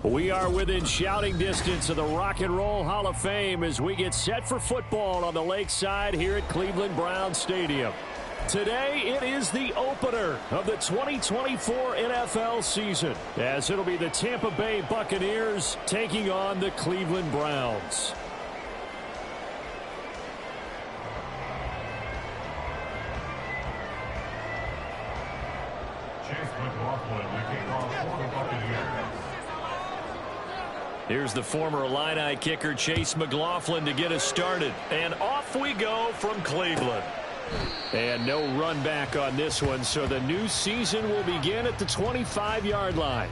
We are within shouting distance of the Rock and Roll Hall of Fame as we get set for football on the lakeside here at Cleveland Browns Stadium. Today, it is the opener of the 2024 NFL season, as it'll be the Tampa Bay Buccaneers taking on the Cleveland Browns. Here's the former Illini kicker, Chase McLaughlin, to get us started. And off we go from Cleveland. And no run back on this one, so the new season will begin at the 25-yard line.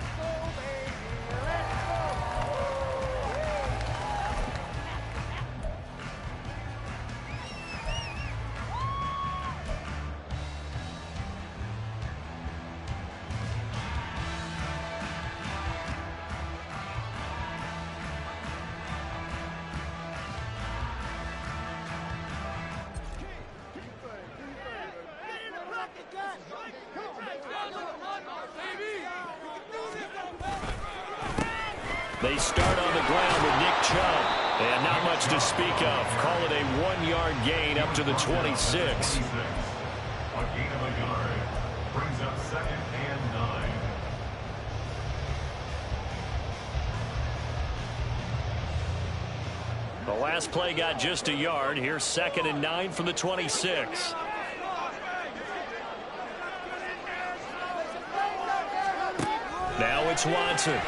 They start on the ground with Nick Chubb. And not much to speak of. Call it a 1-yard gain up to the 26. A gain of a yard brings up 2nd and 9. The last play got just a yard. Here's 2nd and 9 from the 26. Now it's Watson.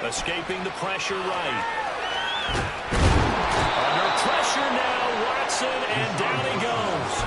Escaping the pressure right. Under pressure now, Watson, and down he goes.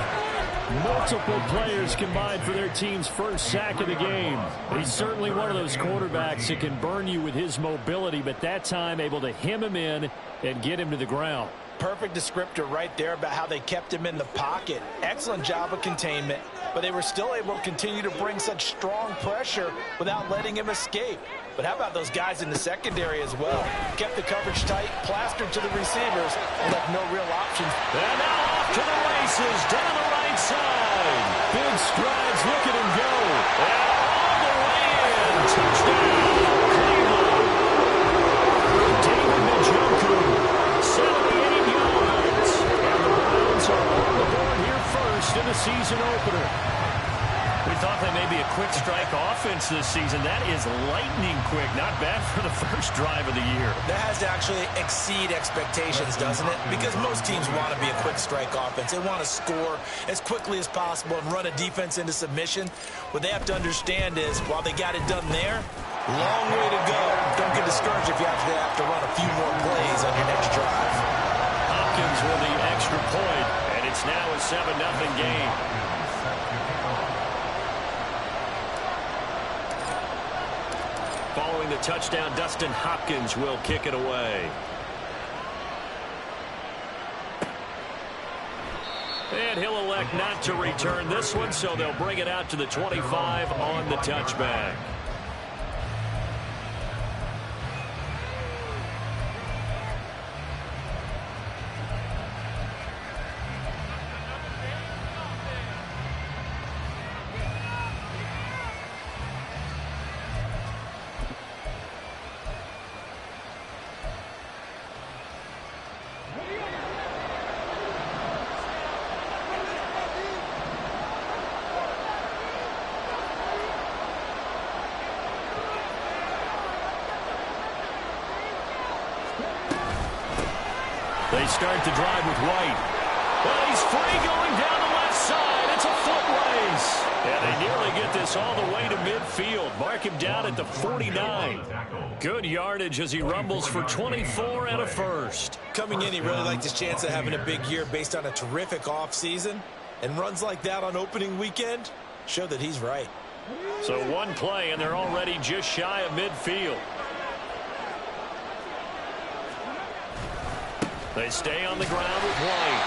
Multiple players combined for their team's first sack of the game. He's certainly one of those quarterbacks that can burn you with his mobility, but that time able to hem him in and get him to the ground. Perfect descriptor right there about how they kept him in the pocket. Excellent job of containment, but they were still able to continue to bring such strong pressure without letting him escape. But how about those guys in the secondary as well? Kept the coverage tight, plastered to the receivers, and left no real options. And now off to the races, down the right side. Big strides, look at him go. And all the way in. Touchdown, Cleveland. David Njoku, 78 yards. And the Browns are on the board here first in the season opener. We thought that may be a quick strike offense this season. That is lightning quick. Not bad for the first drive of the year. That has to actually exceed expectations, doesn't it? Because most teams want to be a quick strike offense. They want to score as quickly as possible and run a defense into submission. What they have to understand is, while they got it done there, long way to go. Don't get discouraged if you actually have to run a few more plays on your next drive. Hopkins with the extra point, and it's now a 7-0 game. Following the touchdown, Dustin Hopkins will kick it away. And he'll elect not to return this one, so they'll bring it out to the 25 on the touchback. They start the drive with White. Well, he's free going down the left side. It's a foot race. And they nearly get this all the way to midfield. Mark him down at the 49. Good yardage as he rumbles for 24 and a first. Coming in, he really liked his chance of having a big year based on a terrific offseason. And runs like that on opening weekend show that he's right. So one play, and they're already just shy of midfield. They stay on the ground with White.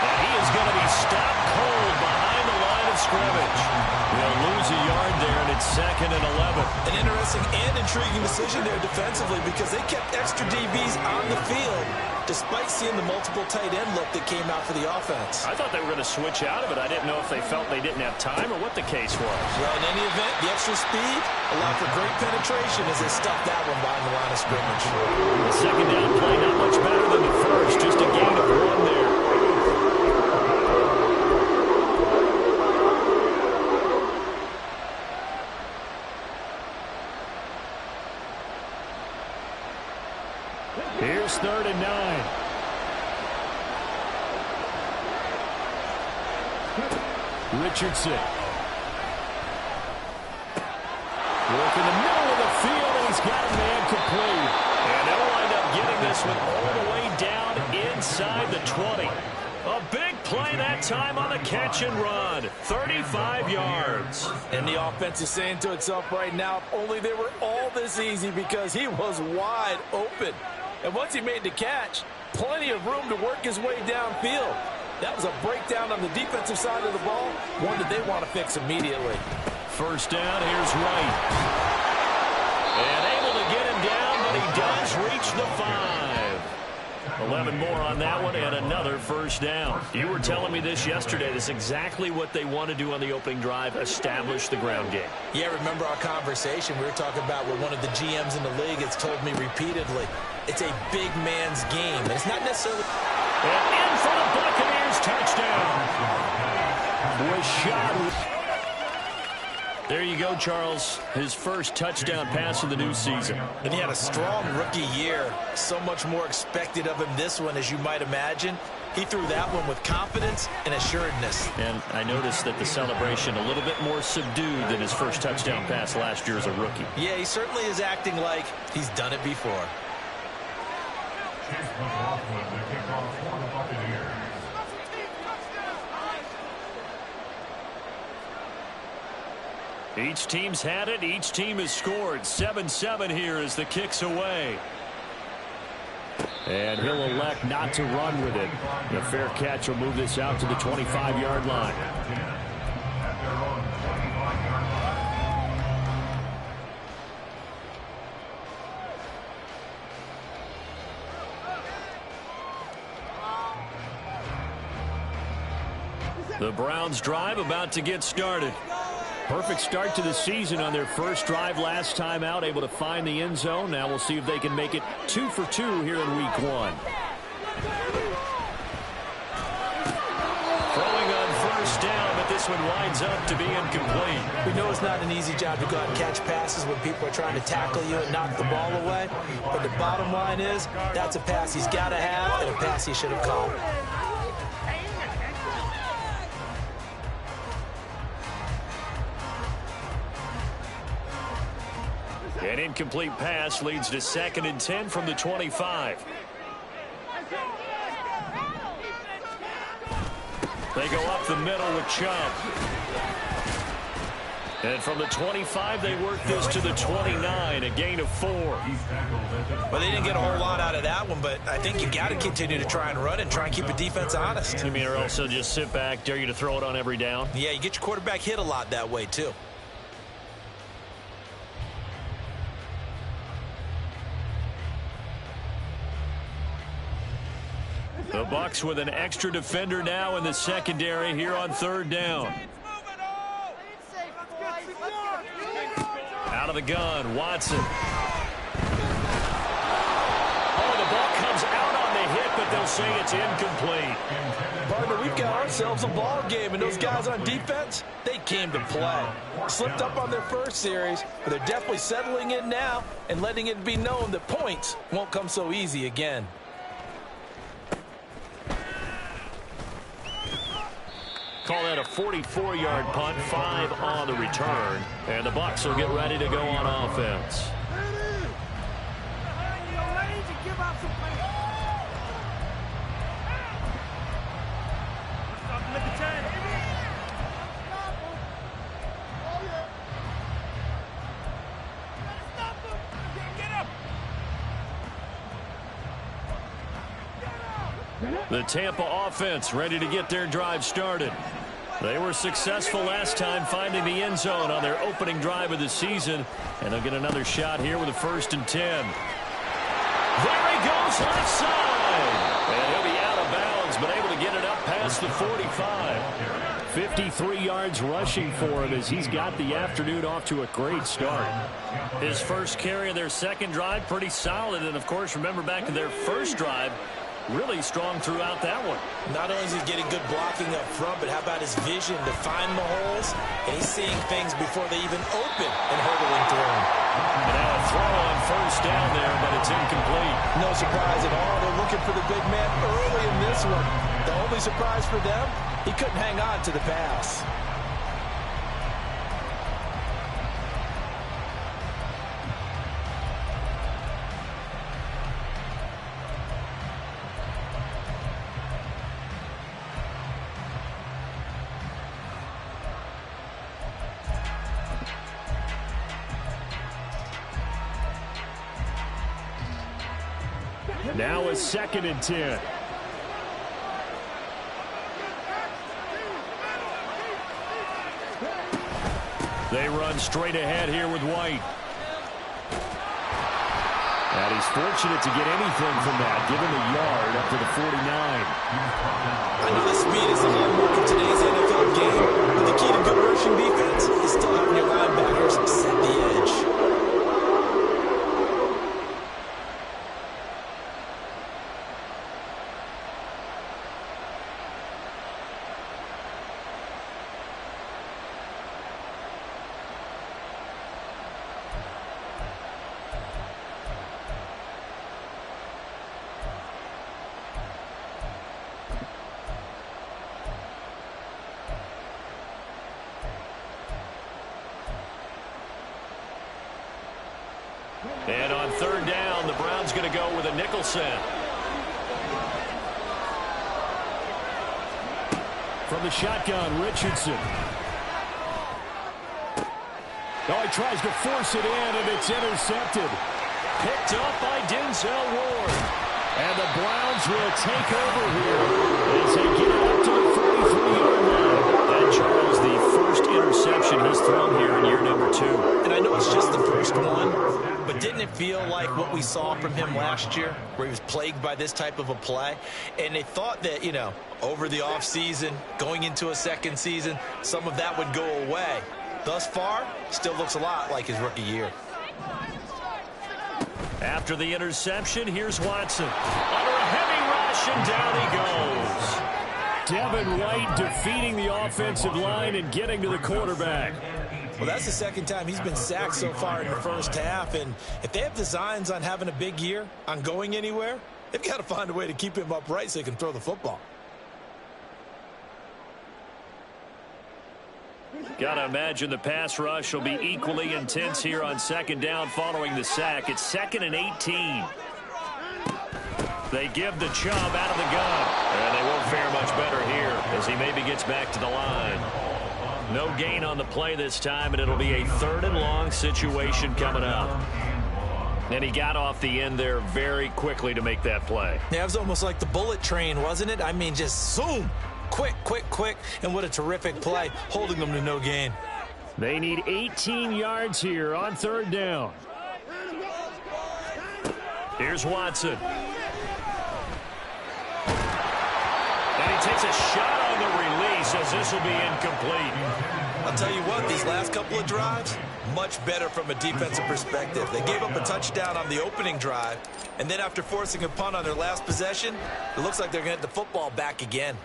And he is going to be stopped cold behind the line of of scrimmage. They'll lose a yard there, and it's 2nd and 11. An interesting and intriguing decision there defensively because they kept extra DBs on the field despite seeing the multiple tight end look that came out for the offense. I thought they were going to switch out of it. I didn't know if they felt they didn't have time or what the case was. Well, in any event, the extra speed allowed for great penetration as they stuffed that one behind the line of scrimmage. The second down play not much better than the first, just a gain of 1 there. Here's 3rd and 9. Richardson. Work in the middle of the field, and he's got a man complete. And they'll wind up getting this one all the way down inside the 20. A big play that time on the catch and run. 35 yards. And the offense is saying to itself right now, if only they were all this easy because he was wide open. And once he made the catch, plenty of room to work his way downfield. That was a breakdown on the defensive side of the ball, one that they want to fix immediately. First down, here's White. And able to get him down, but he does reach the 5. 11 more on that one, and another first down. You were telling me this yesterday. This is exactly what they want to do on the opening drive, establish the ground game. Yeah, remember our conversation. We were talking about what one of the GMs in the league has told me repeatedly. It's a big man's game. And it's not necessarily... And in for the Buccaneers, touchdown. Was shot. There you go, Charles. His first touchdown pass of the new season. And he had a strong rookie year. So much more expected of him this one, as you might imagine. He threw that one with confidence and assuredness. And I noticed that the celebration a little bit more subdued than his first touchdown pass last year as a rookie. Yeah, he certainly is acting like he's done it before. Each team's had it. Each team has scored. 7-7 here as the kick's away. And he'll elect not to run with it. The fair catch will move this out to the 25-yard line. The Browns drive about to get started. Perfect start to the season on their first drive last time out, able to find the end zone. Now we'll see if they can make it 2 for 2 here in week 1. Throwing on first down, but this one winds up to be incomplete. We know it's not an easy job to go out and catch passes when people are trying to tackle you and knock the ball away. But the bottom line is, that's a pass he's got to have and a pass he should have caught. An incomplete pass leads to 2nd and 10 from the 25. They go up the middle with Chubb. And from the 25, they work this to the 29, a gain of 4. Well, they didn't get a whole lot out of that one, but I think you got to continue to try and run and try and keep the defense honest. You mean or also just sit back, dare you to throw it on every down? Yeah, you get your quarterback hit a lot that way, too. The Bucs with an extra defender now in the secondary here on 3rd down. Out of the gun, Watson. Oh, the ball comes out on the hit, but they'll say it's incomplete. Partner, we've got ourselves a ball game, and those guys on defense, they came to play. Slipped up on their first series, but they're definitely settling in now and letting it be known that points won't come so easy again. Call that a 44-yard punt, 5 on the return. And the Bucs will get ready to go on offense. The Tampa offense ready to get their drive started. They were successful last time finding the end zone on their opening drive of the season, and they'll get another shot here with a 1st and 10. There he goes left side, and he'll be out of bounds, but able to get it up past the 45. 53 yards rushing for him as he's got the afternoon off to a great start. His first carry of their second drive, pretty solid, and of course, remember back to their first drive, really strong throughout that one. Not only is he getting good blocking up front, but how about his vision to find the holes? And he's seeing things before they even open and hurdling through them. And now a throw on 1st down there, but it's incomplete. No surprise at all. They're looking for the big man early in this one. The only surprise for them, he couldn't hang on to the pass. Now a 2nd and 10. They run straight ahead here with White. And he's fortunate to get anything from that, give him a yard up to the 49. I know the speed is a hallmark of today's NFL game, but the key to good rushing defense is still having your linebackers set the edge. And on 3rd down, the Browns going to go with a nickel set. From the shotgun, Richardson. Oh, he tries to force it in, and it's intercepted. Picked up by Denzel Ward. And the Browns will take over here as they get it up to the 43-yard line. And Charles, the first interception he's thrown here in year number 2. And I know it's just the first one, but didn't it feel like what we saw from him last year, where he was plagued by this type of a play? And they thought that, you know, over the offseason, going into a second season, some of that would go away. Thus far, still looks a lot like his rookie year. After the interception, here's Watson. Under a heavy rush, and down he goes. Devin White defeating the offensive line and getting to the quarterback. Well, that's the second time he's been sacked so far in the first half, and if they have designs on having a big year, on going anywhere, they've got to find a way to keep him upright so he can throw the football. Got to imagine the pass rush will be equally intense here on 2nd down following the sack. It's 2nd and 18. They give the Chubb out of the gun, and they won't fare much better here as he maybe gets back to the line. No gain on the play this time, and it'll be a 3rd and long situation coming up. And he got off the end there very quickly to make that play. Yeah, it was almost like the bullet train, wasn't it? I mean, just zoom. Quick, quick, quick. And what a terrific play, holding them to no gain. They need 18 yards here on 3rd down. Here's Watson. And he takes a shot on the release as this will be incomplete. I'll tell you what, these last couple of drives, much better from a defensive perspective. They gave up a touchdown on the opening drive, and then after forcing a punt on their last possession, it looks like they're going to get the football back again.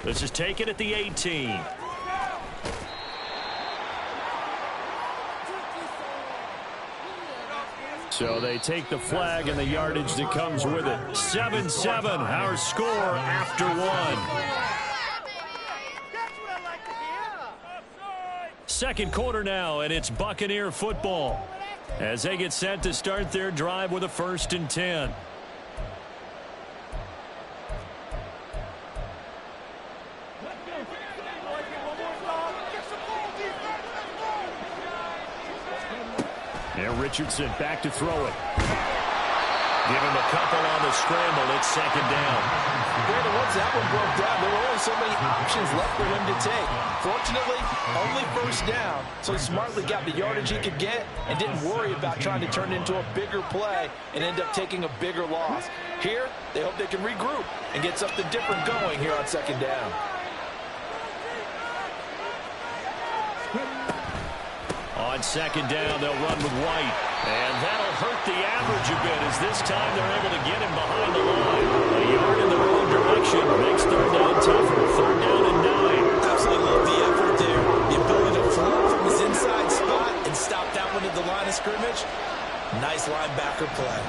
This is taken at the 18. So they take the flag and the yardage that comes with it. 7-7, our score after 1. Second quarter now, and it's Buccaneer football as they get set to start their drive with a 1st and 10. And Richardson back to throw it. Give him a couple on the scramble. It's second down. Brandon, once that one broke down, there were only so many options left for him to take. Fortunately, only first down, so he smartly got the yardage he could get and didn't worry about trying to turn it into a bigger play and end up taking a bigger loss. Here, they hope they can regroup and get something different going here on second down. On second down, they'll run with White. And that'll hurt the average a bit as this time they're able to get him behind the line. A yard in the wrong direction makes third down tougher. Third down and 9. Absolutely love the effort there. The ability to float from his inside spot and stop that one at the line of scrimmage. Nice linebacker play.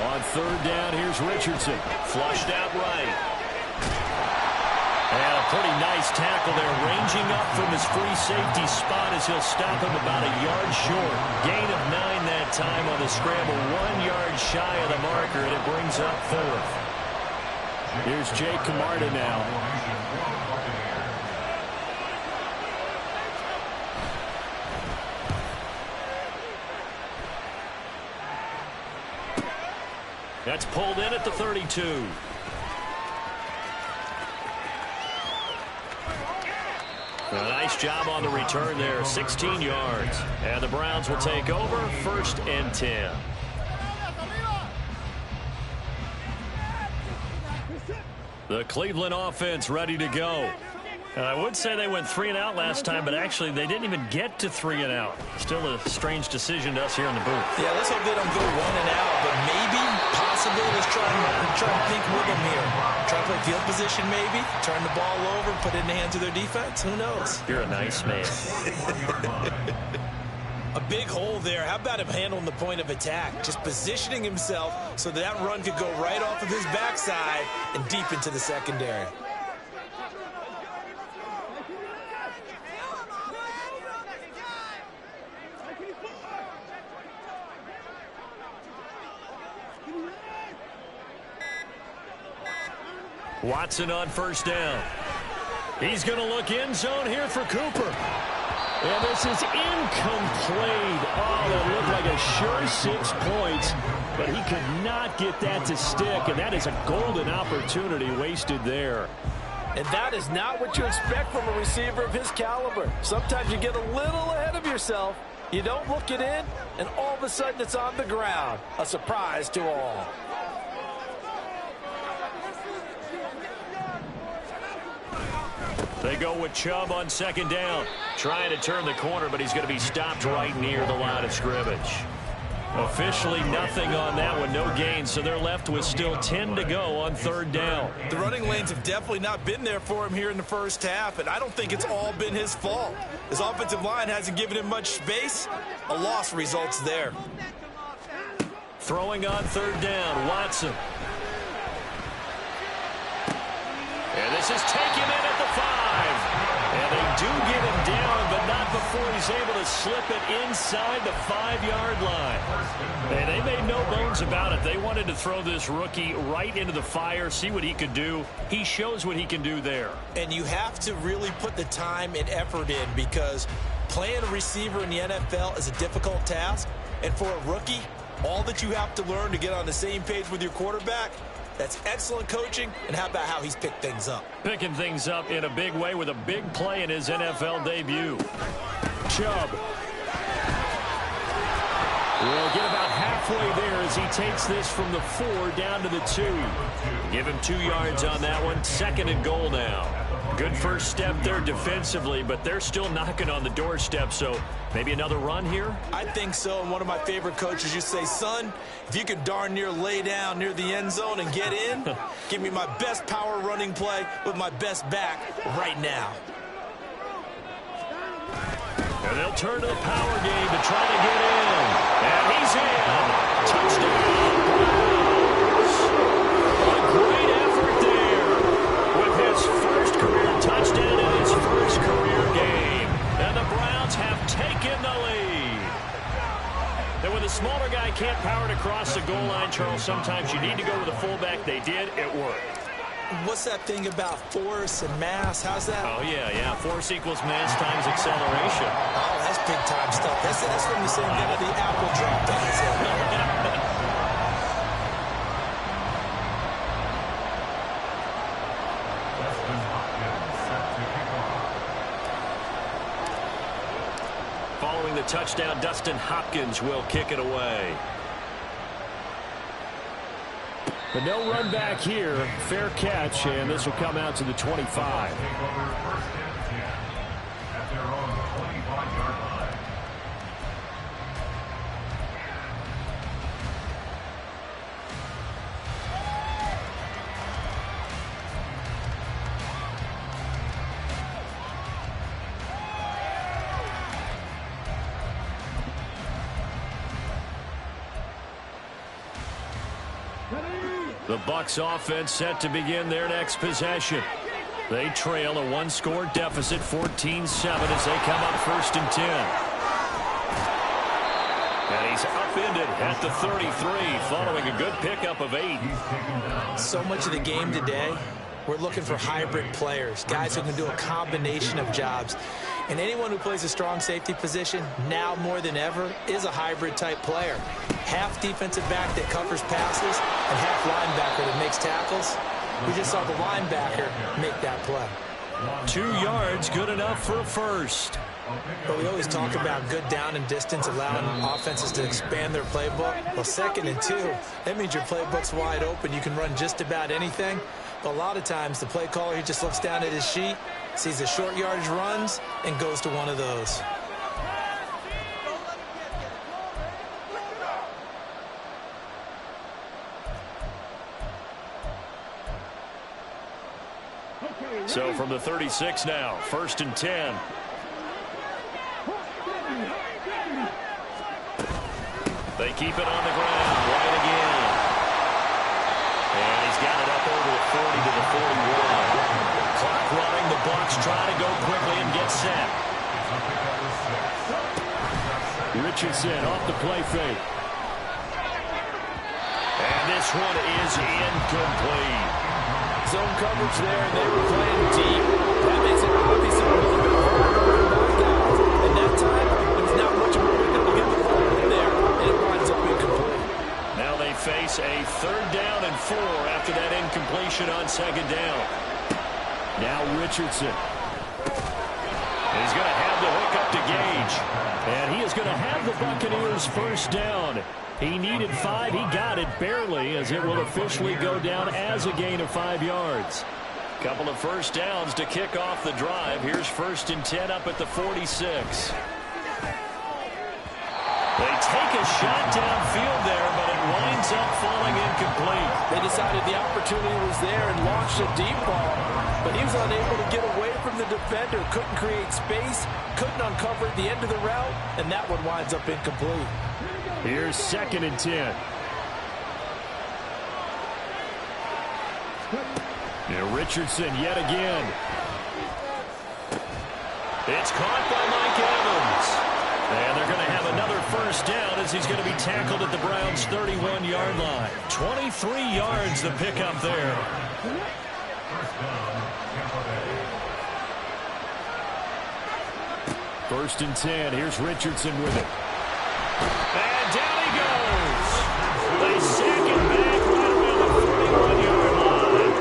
On third down, here's Richardson. Flushed out right. And a pretty nice tackle there, ranging up from his free safety spot as he'll stop him about a yard short. Gain of 9 that time on the scramble, 1 yard shy of the marker, and it brings up fourth. Here's Jake Camarda now. That's pulled in at the 32. A nice job on the return there, 16 yards. And the Browns will take over, 1st and 10. The Cleveland offense ready to go. And I would say they went 3 and out last time, but actually they didn't even get to 3 and out. Still a strange decision to us here in the booth. Yeah, let's hope they don't go 1 and out, but maybe, possibly, let's try and think with them here. Try to play field position maybe, turn the ball over, put it in the hands of their defense. Who knows? You're a nice man. A big hole there. How about him handling the point of attack? Just positioning himself so that run could go right off of his backside and deep into the secondary. Watson on first down. He's going to look end zone here for Cooper. And this is incomplete. Oh, that looked like a sure 6 points, but he could not get that to stick, and that is a golden opportunity wasted there. And that is not what you expect from a receiver of his caliber. Sometimes you get a little ahead of yourself, you don't look it in, and all of a sudden it's on the ground. A surprise to all. They go with Chubb on second down. Trying to turn the corner, but he's going to be stopped right near the line of scrimmage. Officially nothing on that one, no gain, so they're left with still 10 to go on third down. The running lanes have definitely not been there for him here in the first half, and I don't think it's all been his fault. His offensive line hasn't given him much space. A loss results there. Throwing on third down, Watson. And this is taken in at the 5. And they do get him down, but not before he's able to slip it inside the 5-yard line. And they made no bones about it. They wanted to throw this rookie right into the fire, see what he could do. He shows what he can do there. And you have to really put the time and effort in, because playing a receiver in the NFL is a difficult task. And for a rookie, all that you have to learn to get on the same page with your quarterback, that's excellent coaching, and how about how he's picked things up? Picking things up in a big way with a big play in his NFL debut. Chubb will get about halfway there as he takes this from the 4 down to the 2. Give him 2 yards on that one. 2nd and goal now. Good first step there defensively, but they're still knocking on the doorstep, so maybe another run here? I think so, and one of my favorite coaches used to say, son, if you can darn near lay down near the end zone and get in, give me my best power running play with my best back right now. And they'll turn to the power game to try to get in. And he's in. Touchdown, Browns. A great effort there with his first career touchdown in his first career game. And the Browns have taken the lead. And when the smaller guy can't power it across the goal line, Charles, sometimes you need to go with a fullback. They did. It worked. what's that thing about force and mass? How's that? Oh, yeah. Force equals mass times acceleration. Oh, that's big-time stuff. That's when you say the apple dropped on his head. Following the touchdown, Dustin Hopkins will kick it away. But no run back here. Fair catch, and this will come out to the 25. Take over first and 10 at their own 25-yard line. The Bucs offense set to begin their next possession. They trail a one-score deficit, 14-7, as they come up first and 10. And he's upended at the 33, following a good pickup of 8. So much of the game today, we're looking for hybrid players, guys who can do a combination of jobs. And anyone who plays a strong safety position, now more than ever, is a hybrid-type player. Half defensive back that covers passes and half linebacker that makes tackles. We just saw the linebacker make that play. 2 yards, good enough for a first. But we always talk about good down and distance, allowing offenses to expand their playbook. Well, 2nd and 2, that means your playbook's wide open. You can run just about anything. But a lot of times, the play caller, he just looks down at his sheet, sees the short yardage runs, and goes to one of those. So from the 36 now, first and 10. They keep it on the ground, right again. And he's got it up over the 40 to the 41. Clock running, the Bucs try to go quickly and get set. Richardson off the play fake. And this one is incomplete. Zone coverage there, and they were playing deep. That makes it obviously a little bit harder for those guys. And that time, there's not much more to get the ball in there, and it winds up incomplete. Now they face a 3rd down and 4 after that incompletion on 2nd down. Now Richardson. He's going to have the hook up to Gage. And he is going to have the Buccaneers first down. He needed 5. He got it barely, as it will officially go down as a gain of 5 yards. Couple of first downs to kick off the drive. Here's first and 10 up at the 46. They take a shot downfield there, but it winds up falling incomplete. They decided the opportunity was there and launched a deep ball, but he was unable to get away from the defender, couldn't create space, couldn't uncover at the end of the route, and that one winds up incomplete. Here's 2nd and 10. Now Richardson yet again. It's caught by Mike Evans. And they're going to have another first down as he's going to be tackled at the Browns' 31-yard line. 23 yards the pickup there. First and 10. Here's Richardson with it. And down he goes. They sack him back right around the 41-yard line.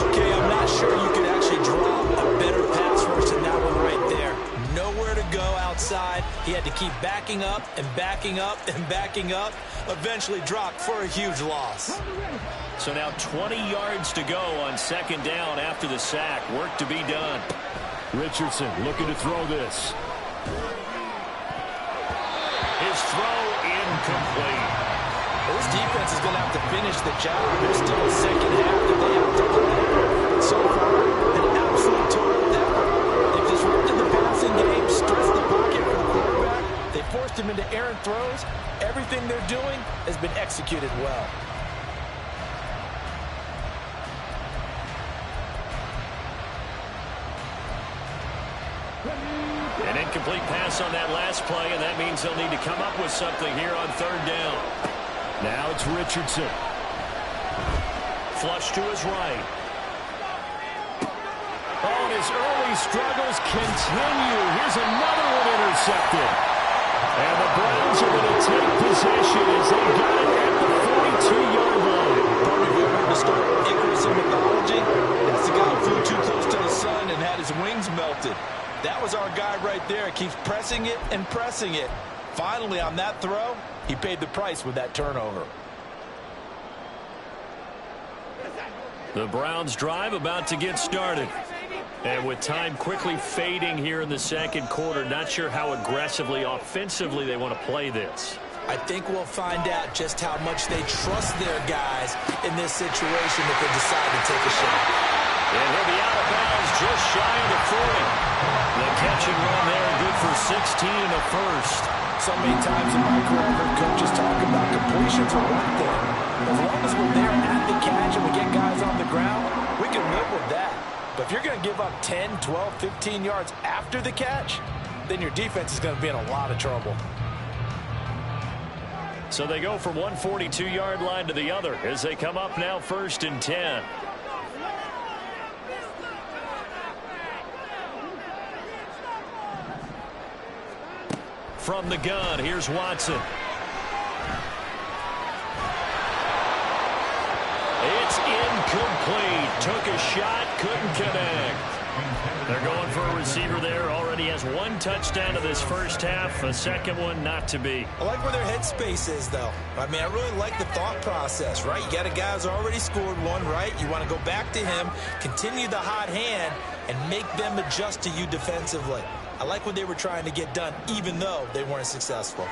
Okay, I'm not sure you could actually draw a better pass rush than that one right there. Nowhere to go outside. He had to keep backing up and backing up and backing up. Eventually dropped for a huge loss. So now 20 yards to go on 2nd down after the sack. Work to be done. Richardson looking to throw this. His throw incomplete. This defense is going to have to finish the job. There's still a 2nd half that they have to play. So far, an absolute total effort. They've disrupted the passing game, stressed the pocket for the quarterback. They forced him into errant throws. Everything they're doing has been executed well. An incomplete pass on that last play, and that means they'll need to come up with something here on 3rd down. Now it's Richardson. flush to his right. Oh, and his early struggles continue. Here's another one intercepted. And the Browns are going to take possession as they got it at the 42-yard line. If you ever heard the story of Icarus in mythology, that's the guy who flew too close to the sun and had his wings melted. That was our guy right there. Keeps pressing it and pressing it. Finally, on that throw, he paid the price with that turnover. The Browns drive about to get started. And with time quickly fading here in the second quarter, not sure how aggressively, offensively they want to play this. I think we'll find out just how much they trust their guys in this situation if they decide to take a shot. And he'll be out of bounds just shy of the 40. The catch and run there, good for 16 and a first. So many times in my career, I've heard coaches talk about completions are one thing. As long as we're there at the catch and we get guys on the ground, we can live with that. But if you're going to give up 10, 12, 15 yards after the catch, then your defense is going to be in a lot of trouble. So they go from one 42-yard line to the other as they come up now 1st and 10. From the gun, here's Watson. It's incomplete. Took a shot, couldn't connect. They're going for a receiver there. Already has one touchdown of this first half. A second one not to be. I like where their headspace is, though. I mean, I really like the thought process, right? You got a guy who's already scored one, right? You want to go back to him, continue the hot hand, and make them adjust to you defensively. I like what they were trying to get done, even though they weren't successful.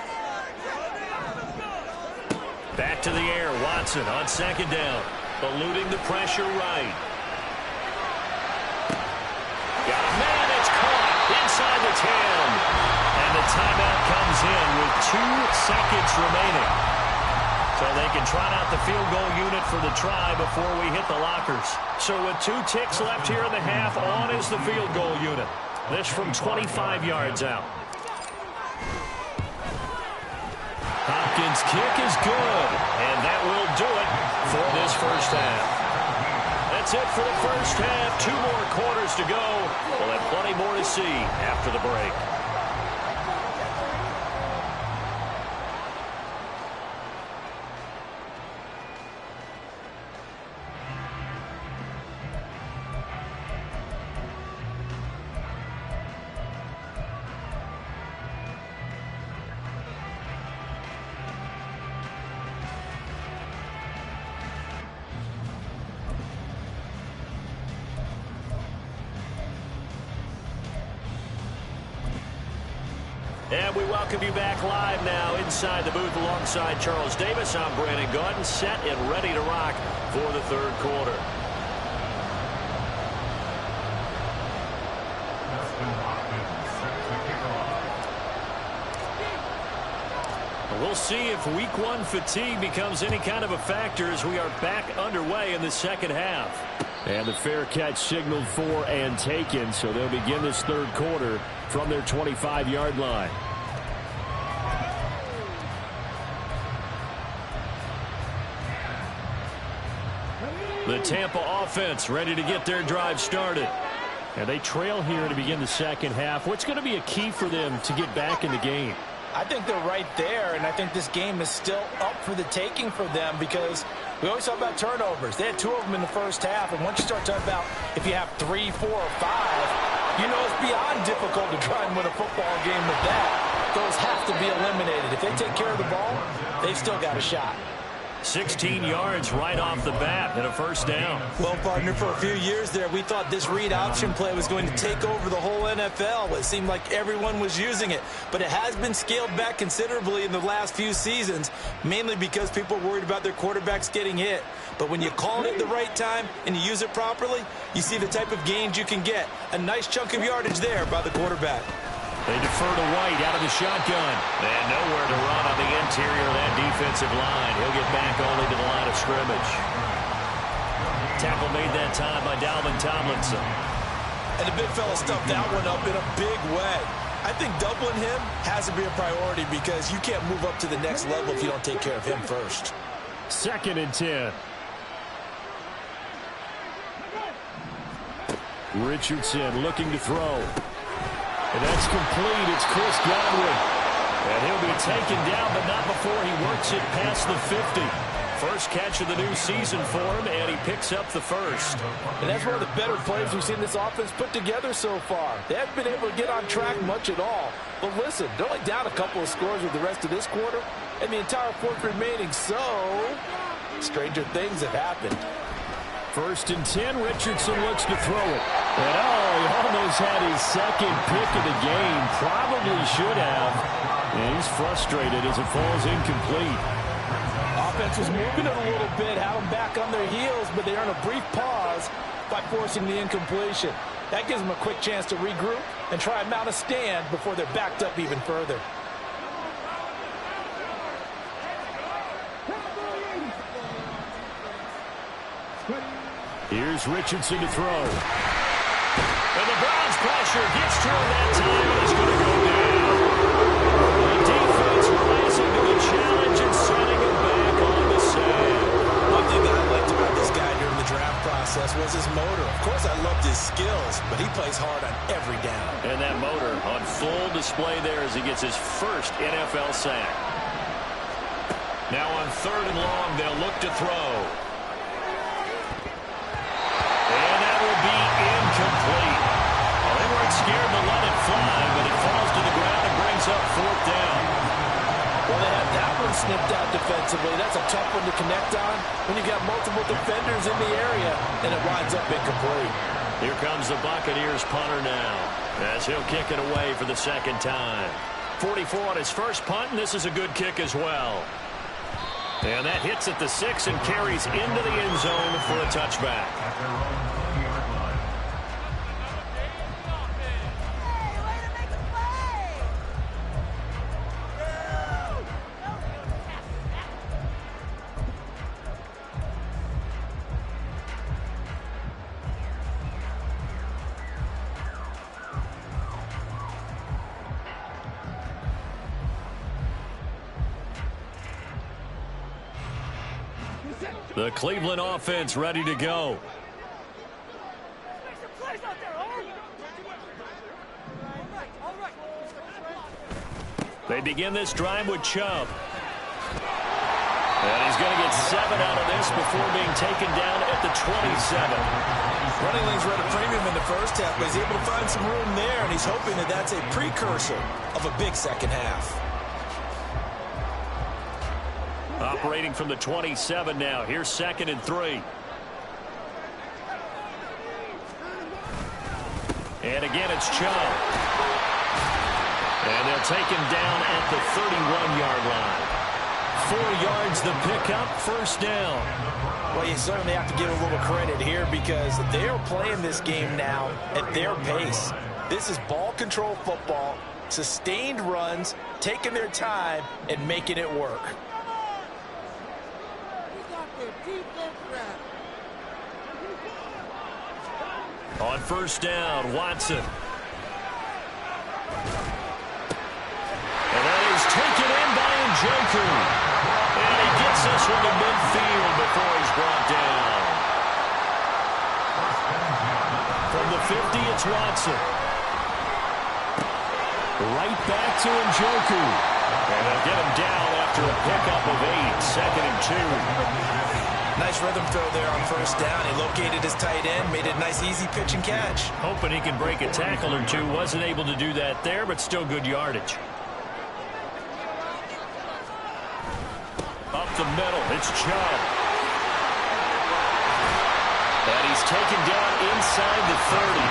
Back to the air. Watson on second down. Eluding the pressure right. Got a man. It's caught inside the 10. And the timeout comes in with 2 seconds remaining. So they can trot out the field goal unit for the try before we hit the lockers. So with 2 ticks left here in the half, on is the field goal unit. This from 25 yards out. Hopkins' kick is good, and that will do it for this first half. That's it for the first half. 2 more quarters to go. We'll have plenty more to see after the break. And we welcome you back live now inside the booth alongside Charles Davis. I'm Brandon Gaudin, set and ready to rock for the third quarter. We'll see if week 1 fatigue becomes any kind of a factor as we are back underway in the second half. And the fair catch signaled for and taken, so they'll begin this third quarter from their 25-yard line. The Tampa offense ready to get their drive started. And they trail here to begin the second half. What's going to be a key for them to get back in the game? I think they're right there, and I think this game is still up for the taking for them because we always talk about turnovers. They had 2 of them in the first half, and once you start talking about if you have 3, 4, or 5, you know it's beyond difficult to try and win a football game with that. Those have to be eliminated. If they take care of the ball, they've still got a shot. 16 yards right off the bat and a first down. Well, partner, for a few years there, we thought this read option play was going to take over the whole NFL. It seemed like everyone was using it, but it has been scaled back considerably in the last few seasons, mainly because people are worried about their quarterbacks getting hit. But when you call it at the right time and you use it properly, you see the type of gains you can get. A nice chunk of yardage there by the quarterback. They defer to White out of the shotgun. And nowhere to run on the interior of that defensive line. He'll get back only to the line of scrimmage. Tackle made that time by Dalvin Tomlinson. And the big fella stuffed that one up in a big way. I think doubling him has to be a priority because you can't move up to the next level if you don't take care of him first. 2nd and 10. Richardson looking to throw. And that's complete. It's Chris Godwin. And he'll be taken down, but not before he works it past the 50. First catch of the new season for him, and he picks up the first. And that's one of the better plays we've seen this offense put together so far. They haven't been able to get on track much at all. But listen, they're only down a couple of scores with the rest of this quarter, and the entire fourth remaining, so stranger things have happened. 1st and 10, Richardson looks to throw it. And he almost had his second pick of the game. Probably should have. And he's frustrated as it falls incomplete. Offense was moving it a little bit, had them back on their heels, but they earn a brief pause by forcing the incompletion. That gives them a quick chance to regroup and try and mount a stand before they're backed up even further. Here's Richardson to throw. And the Browns pressure gets to him that time, and he's going to go down. The defense rising to the challenge and setting him back on the sand. One thing that I liked about this guy during the draft process was his motor. Of course, I loved his skills, but he plays hard on every down. And that motor on full display there as he gets his first NFL sack. Now on 3rd and long, they'll look to throw. And that will be incomplete. Well, they weren't scared to let it fly, but it falls to the ground and brings up 4th down. Well, they had that one snipped out defensively. That's a tough one to connect on when you've got multiple defenders in the area, and it winds up incomplete. Here comes the Buccaneers punter now, as he'll kick it away for the 2nd time. 44 on his first punt, and this is a good kick as well. And that hits at the 6 and carries into the end zone for a touchback. The Cleveland offense ready to go. They begin this drive with Chubb. And he's going to get 7 out of this before being taken down at the 27. Running lanes were at a premium in the first half, but he's able to find some room there, and he's hoping that that's a precursor of a big second half. Operating from the 27 now. Here's 2nd and 3. And again, it's Chubb. And they'll take him down at the 31-yard line. 4 yards the pickup, 1st down. Well, you certainly have to give a little credit here because they are playing this game now at their pace. This is ball control football, sustained runs, taking their time, and making it work. On 1st down, Watson. And that is taken in by Njoku. And he gets this one to midfield before he's brought down. From the 50, it's Watson. Right back to Njoku. And they'll get him down after a pickup of 8, 2nd and 2. Nice rhythm throw there on 1st down. He located his tight end, made it a nice, easy pitch and catch. Hoping he can break a tackle or two. Wasn't able to do that there, but still good yardage. Up the middle, it's Chubb. And he's taken down inside the 30.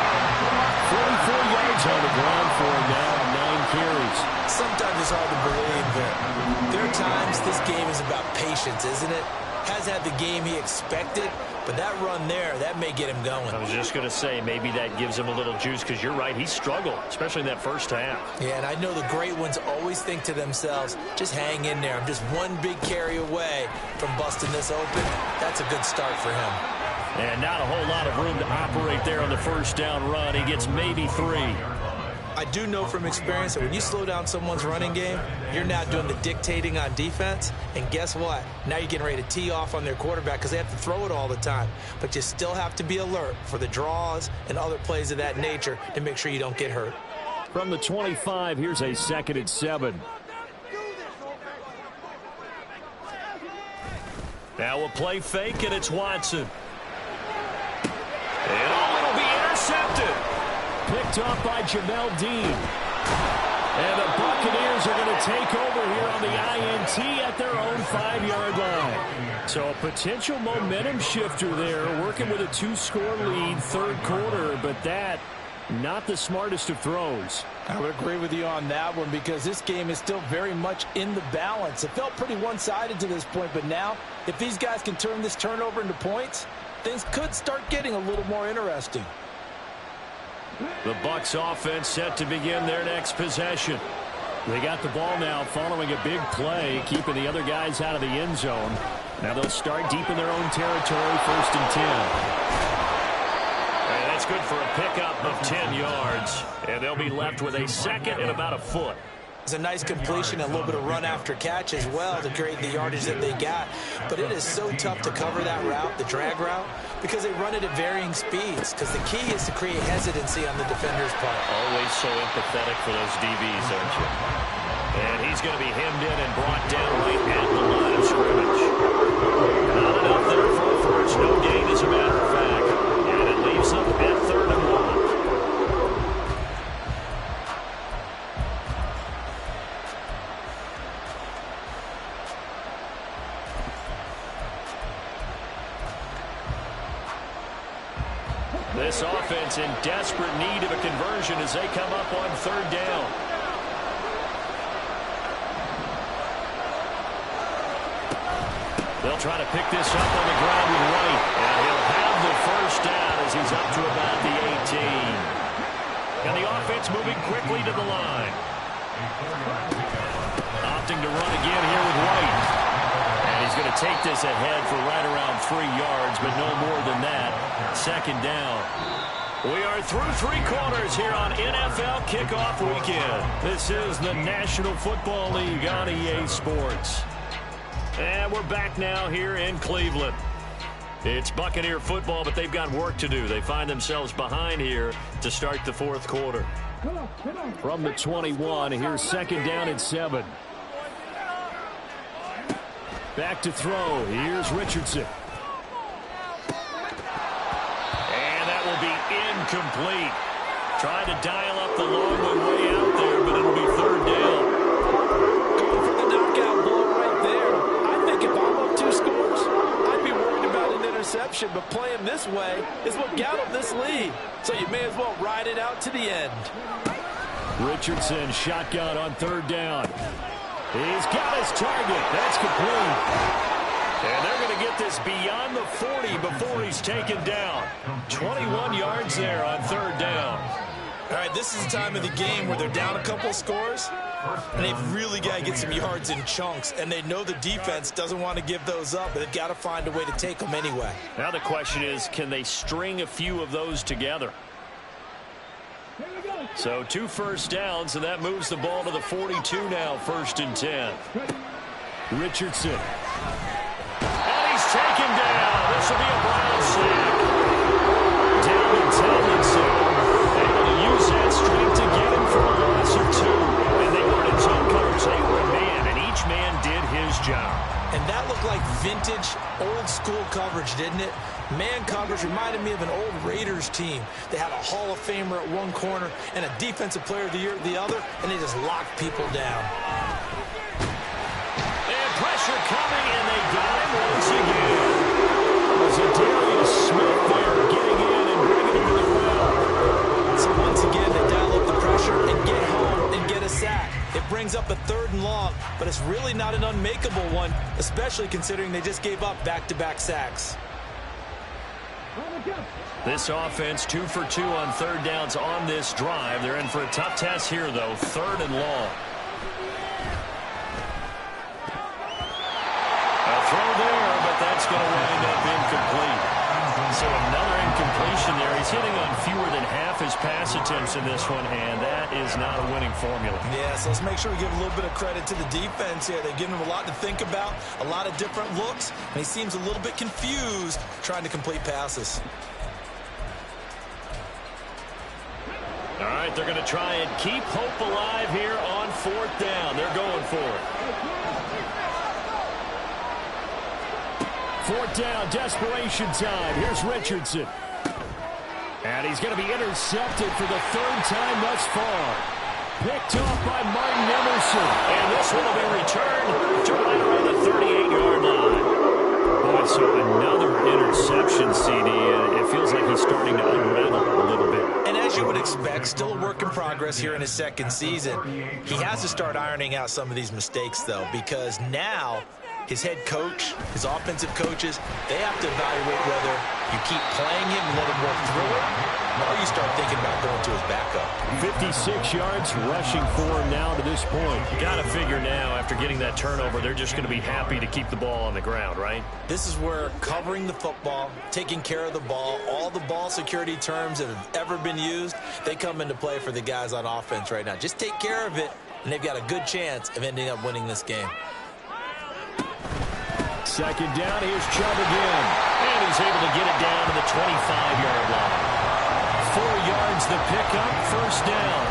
44 yards on the ground for him now, 9 carries. Sometimes it's hard to believe, but there are times this game is about patience, isn't it? Has had the game he expected, but that run there, that may get him going. I was just going to say, maybe that gives him a little juice, because you're right, he struggled, especially in that first half. Yeah, and I know the great ones always think to themselves, just hang in there. I'm just one big carry away from busting this open. That's a good start for him. And not a whole lot of room to operate there on the 1st down run. He gets maybe 3. I I do know from experience that when you slow down someone's running game, you're now doing the dictating on defense. And guess what? Now you're getting ready to tee off on their quarterback because they have to throw it all the time. But you still have to be alert for the draws and other plays of that nature to make sure you don't get hurt. From the 25, here's a 2nd and 7. Now a play fake, and it's Watson. And it'll be intercepted. Picked off by Jamel Dean. And the Buccaneers are going to take over here on the INT at their own 5-yard line. So a potential momentum shifter there, working with a 2-score lead, 3rd quarter, but that not the smartest of throws. I would agree with you on that one because this game is still very much in the balance. It felt pretty one-sided to this point, but now if these guys can turn this turnover into points, things could start getting a little more interesting. The Bucs offense set to begin their next possession. They got the ball now following a big play, keeping the other guys out of the end zone. Now they'll start deep in their own territory, 1st and 10. And that's good for a pickup of 10 yards. And they'll be left with a 2nd and about a foot. It's a nice completion, a little bit of run after catch as well to create the yardage that they got. But it is so tough to cover that route, the drag route, because they run it at varying speeds. Because the key is to create hesitancy on the defender's part. Always so empathetic for those DBs, aren't you? And he's going to be hemmed in and brought down right at the line of scrimmage. Not enough there for a first. No gain, as a matter of fact. And it leaves them at 3rd and 1. This offense in desperate need of a conversion as they come up on 3rd down. They'll try to pick this up on the ground with White. And he'll have the 1st down as he's up to about the 18. And the offense moving quickly to the line. Opting to run again here with White. And he's going to take this ahead for right around 3 yards, but no more than that. 2nd down. We are through 3 quarters here on NFL Kickoff Weekend. This is the National Football League on EA Sports. And we're back now here in Cleveland. It's Buccaneer football, but they've got work to do. They find themselves behind here to start the 4th quarter. From the 21, here's 2nd down and 7. Back to throw. Here's Richardson. And that will be incomplete. Trying to dial up the long way out there, but it'll be 3rd down. Going for the knockout blow right there. I think if I'm up 2 scores, I'd be worried about an interception, but playing this way is what got them this lead. So you may as well ride it out to the end. Richardson shotgun on 3rd down. He's got his target. That's complete. And they're going to get this beyond the 40 before he's taken down. 21 yards there on 3rd down. All right, this is the time of the game where they're down a couple of scores, and they've really got to get some yards in chunks, and they know the defense doesn't want to give those up, but they've got to find a way to take them anyway. Now the question is, can they string a few of those together? So 2 first downs, and that moves the ball to the 42 now, 1st and 10. Richardson. And he's taken down. This will be a Brown sack. Down to 10 and 7. Able to use that strength to get him for a loss of 2. And they were in zone coverage. They were a man, and each man did his job. And that looked like vintage, old-school coverage, didn't it? Man coverage reminded me of an old Raiders team. They had a Hall of Famer at one corner and a Defensive Player of the Year at the other, and they just locked people down. And pressure coming, and they got him once again. Was a Darius Smith there getting in and bringing him to the ground. So once again, they dial up the pressure and get home and get a sack. It brings up a 3rd and long, but it's really not an unmakeable one, especially considering they just gave up back-to-back sacks. This offense 2 for 2 on 3rd downs on this drive. They're in for a tough test here, though. 3rd and long. A throw there, but that's going to wind up incomplete. So another incomplete incompletion there. He's hitting on fewer than half his pass attempts in this one, and that is not a winning formula. Yeah, so let's make sure we give a little bit of credit to the defense here. They've given him a lot to think about, a lot of different looks, and he seems a little bit confused trying to complete passes. All right, they're going to try and keep hope alive here on 4th down. They're going for it. 4th down, desperation time. Here's Richardson. And he's going to be intercepted for the 3rd time thus far. Picked off by Martin Emerson. And this one will be returned to right around the 38-yard line. Boy, so another interception, CD, and it feels like he's starting to unravel a little bit. And as you would expect, still a work in progress here in his 2nd season. He has to start ironing out some of these mistakes, though, because now his head coach, his offensive coaches, they have to evaluate whether you keep playing him and let him work through it, or you start thinking about going to his backup. 56 yards rushing for him now to this point. You got to figure now, after getting that turnover, they're just going to be happy to keep the ball on the ground, right? This is where covering the football, taking care of the ball, all the ball security terms that have ever been used, they come into play for the guys on offense right now. Just take care of it, and they've got a good chance of ending up winning this game. 2nd down, here's Chubb again. And he's able to get it down to the 25-yard line. 4 yards the pickup, 1st down.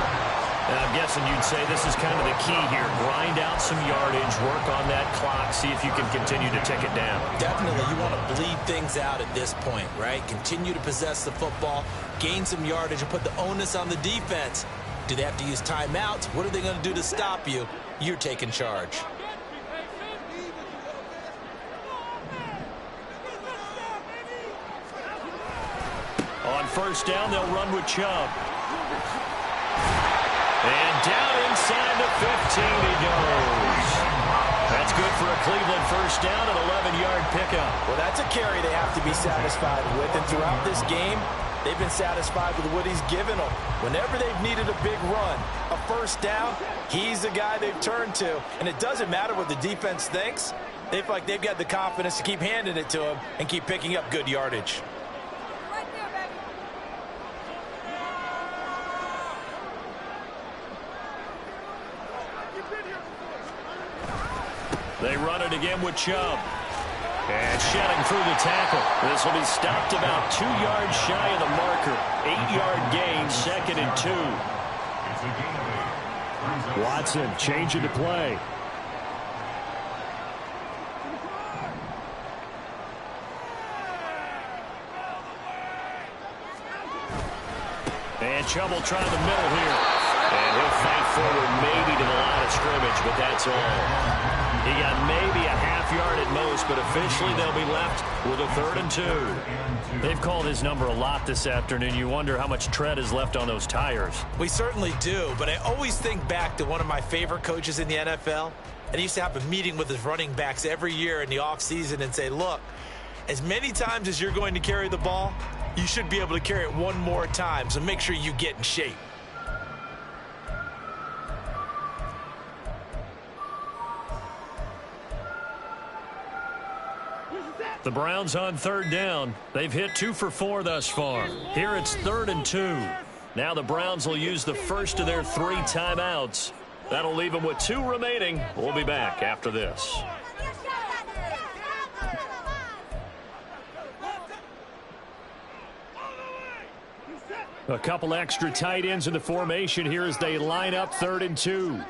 And I'm guessing you'd say this is kind of the key here. Grind out some yardage, work on that clock, see if you can continue to tick it down. Definitely, you want to bleed things out at this point, right? Continue to possess the football, gain some yardage, and put the onus on the defense. Do they have to use timeouts? What are they going to do to stop you? You're taking charge. On 1st down, they'll run with Chubb. And down inside the 15 he goes. That's good for a Cleveland 1st down, an 11-yard pickup. Well, that's a carry they have to be satisfied with. And throughout this game, they've been satisfied with what he's given them. Whenever they've needed a big run, a 1st down, he's the guy they've turned to. And it doesn't matter what the defense thinks. They feel like they've got the confidence to keep handing it to him and keep picking up good yardage. They run it again with Chubb. And shedding through the tackle. This will be stopped about 2 yards shy of the marker. 8-yard gain, 2nd and 2. Watson changing to play. And Chubb will try the middle here. And he'll fight forward maybe to the line of scrimmage, but that's all. He got maybe a half yard at most, but officially they'll be left with a 3rd and 2. They've called his number a lot this afternoon. You wonder how much tread is left on those tires. We certainly do, but I always think back to one of my favorite coaches in the NFL. And he used to have a meeting with his running backs every year in the offseason and say, look, as many times as you're going to carry the ball, you should be able to carry it one more time, so make sure you get in shape. The Browns on 3rd down. They've hit 2 for 4 thus far. Here it's 3rd and 2. Now the Browns will use the first of their 3 timeouts. That'll leave them with 2 remaining. We'll be back after this. A couple extra tight ends in the formation here as they line up 3rd and 2.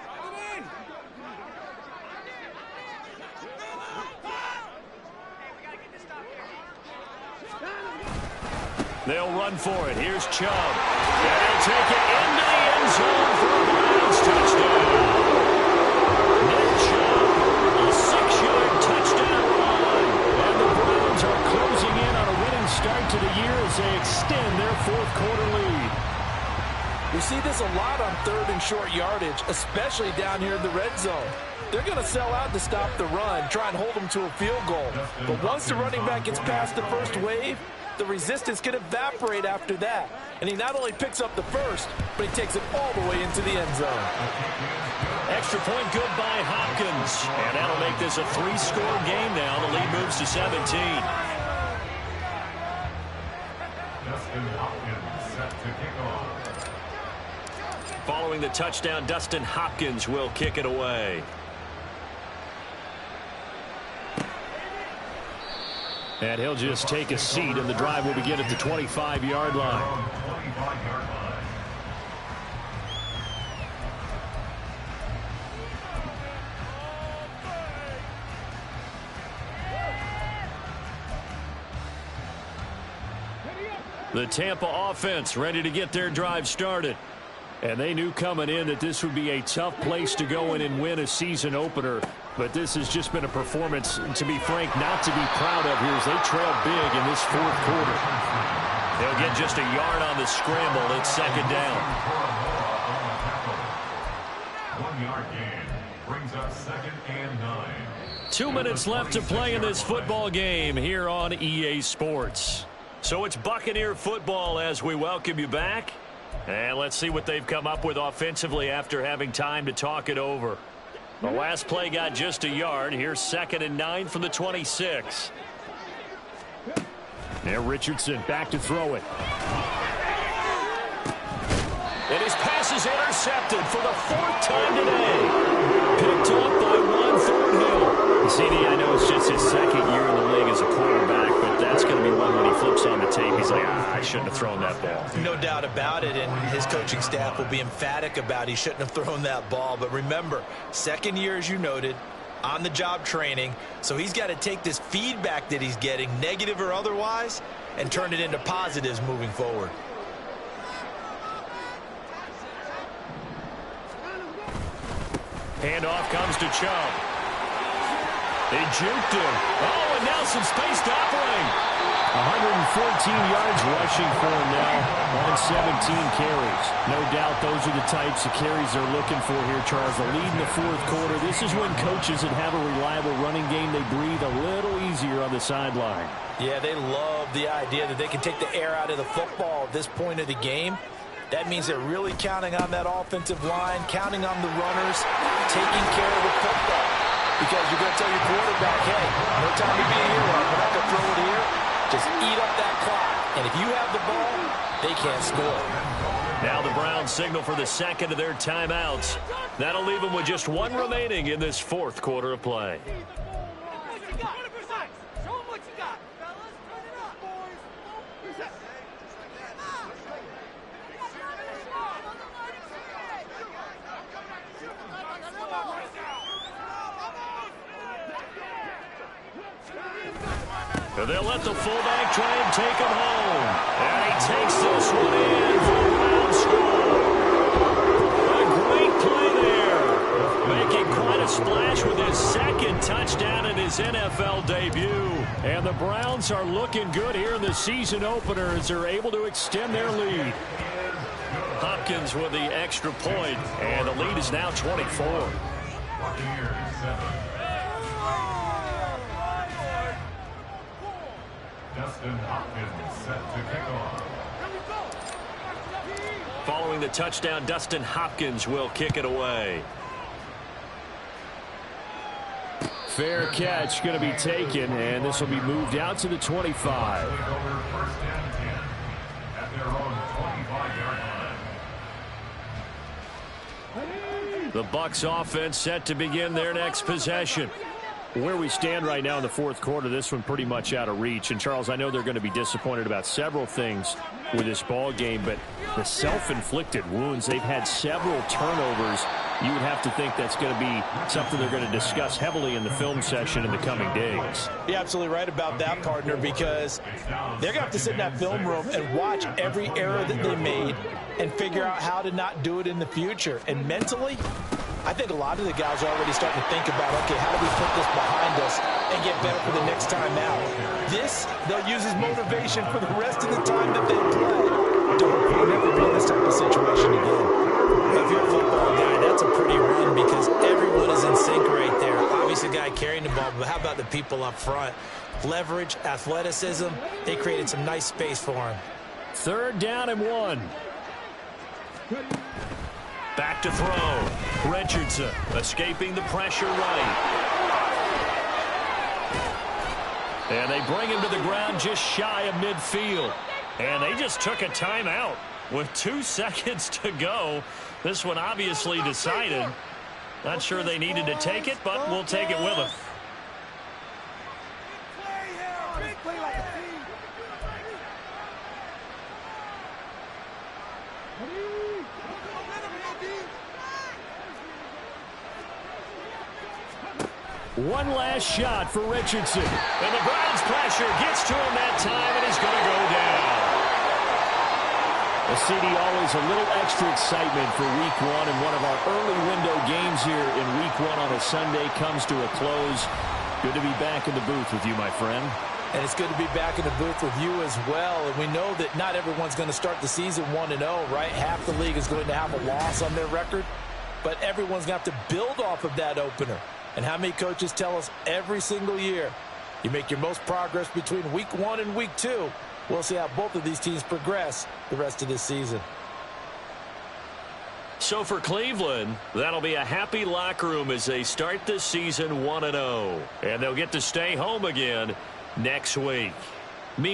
They'll run for it. Here's Chubb. And he'll take it into the end zone for a Browns touchdown. Nick Chubb, a 6-yard touchdown run. And the Browns are closing in on a winning start to the year as they extend their 4th quarter lead. We see this a lot on 3rd and short yardage, especially down here in the red zone. They're going to sell out to stop the run, try and hold them to a field goal. But once the running back gets past the first wave, the resistance can evaporate after that. And he not only picks up the first, but he takes it all the way into the end zone. Extra point good by Hopkins. And that'll make this a 3-score game now. The lead moves to 17. Dustin Hopkins set to kick off. Following the touchdown, Dustin Hopkins will kick it away. And he'll just take a seat, and the drive will begin at the 25-yard line. 25-yard line. The Tampa offense ready to get their drive started. And they knew coming in that this would be a tough place to go in and win a season opener. But this has just been a performance, to be frank, not to be proud of here as they trail big in this fourth quarter. They'll get just a yard on the scramble. It's second down. 1 yard gain brings up 2nd and 9. 2 minutes left to play in this football game here on EA Sports. So it's Buccaneer football as we welcome you back. And let's see what they've come up with offensively after having time to talk it over. The last play got just a yard. Here's 2nd and 9 from the 26. Now Richardson back to throw it. And his pass is intercepted for the 4th time today. Picked up by Juan Thornhill. CD, I know it's just his 2nd year in the league as a quarterback, but that's going to be one when he flips on the tape. He's like, I shouldn't have thrown that ball. No doubt about it, and his coaching staff will be emphatic about he shouldn't have thrown that ball. But remember, 2nd year, as you noted, on-the-job training, so he's got to take this feedback that he's getting, negative or otherwise, and turn it into positives moving forward. Handoff comes to Chubb. They juked him. Oh, and now some space to operate. 114 yards rushing for him now on 17 carries. No doubt those are the types of carries they're looking for here, Charles. The lead in the fourth quarter. This is when coaches that have a reliable running game, they breathe a little easier on the sideline. Yeah, they love the idea that they can take the air out of the football at this point of the game. That means they're really counting on that offensive line, counting on the runners, taking care of the football. Because you're going to tell your quarterback, hey, no time to be a hero. We're not going to throw it here. Just eat up that clock. And if you have the ball, they can't score. Now the Browns signal for the 2nd of their timeouts. That'll leave them with just 1 remaining in this fourth quarter of play. They'll let the fullback try and take him home. And he takes this one in for a Brown score. A great play there. Making quite a splash with his 2nd touchdown in his NFL debut. And the Browns are looking good here in the season opener as they're able to extend their lead. Hopkins with the extra point, and the lead is now 24. Buccaneers 7. Dustin Hopkins set to kick off. Following the touchdown, Dustin Hopkins will kick it away. Fair catch going to be taken, and this will be moved out to the 25. Over 1st and 10 at their own 25-yard line. The Bucs offense set to begin their next possession. Where we stand right now in the fourth quarter, this one pretty much out of reach. And, Charles, I know they're going to be disappointed about several things with this ball game, but the self-inflicted wounds, they've had several turnovers. You would have to think that's going to be something they're going to discuss heavily in the film session in the coming days. You're absolutely right about that, partner, because they're going to have to sit in that film room and watch every error that they made and figure out how to not do it in the future. And mentally, I think a lot of the guys are already starting to think about, okay, how do we put this behind us and get better for the next time out? This, they'll use as motivation for the rest of the time that they play. Don't never be in this type of situation again. If you're a football guy, that's a pretty run because everyone is in sync right there. Obviously, the guy carrying the ball, but how about the people up front? Leverage, athleticism, they created some nice space for him. 3rd down and 1. Back to throw. Richardson escaping the pressure right. And they bring him to the ground just shy of midfield. And they just took a timeout with 2 seconds to go. This one obviously decided. Not sure they needed to take it, but we'll take it with them. One last shot for Richardson. And the Browns' pressure gets to him that time, and he's going to go down. CD, always a little extra excitement for Week 1, and one of our early window games here in Week 1 on a Sunday comes to a close. Good to be back in the booth with you, my friend. And it's good to be back in the booth with you as well. And we know that not everyone's going to start the season 1-0, right? Half the league is going to have a loss on their record, but everyone's going to have to build off of that opener. And how many coaches tell us every single year, you make your most progress between Week 1 and Week 2. We'll see how both of these teams progress the rest of this season. So for Cleveland, that'll be a happy locker room as they start this season 1-0. And they'll get to stay home again next week.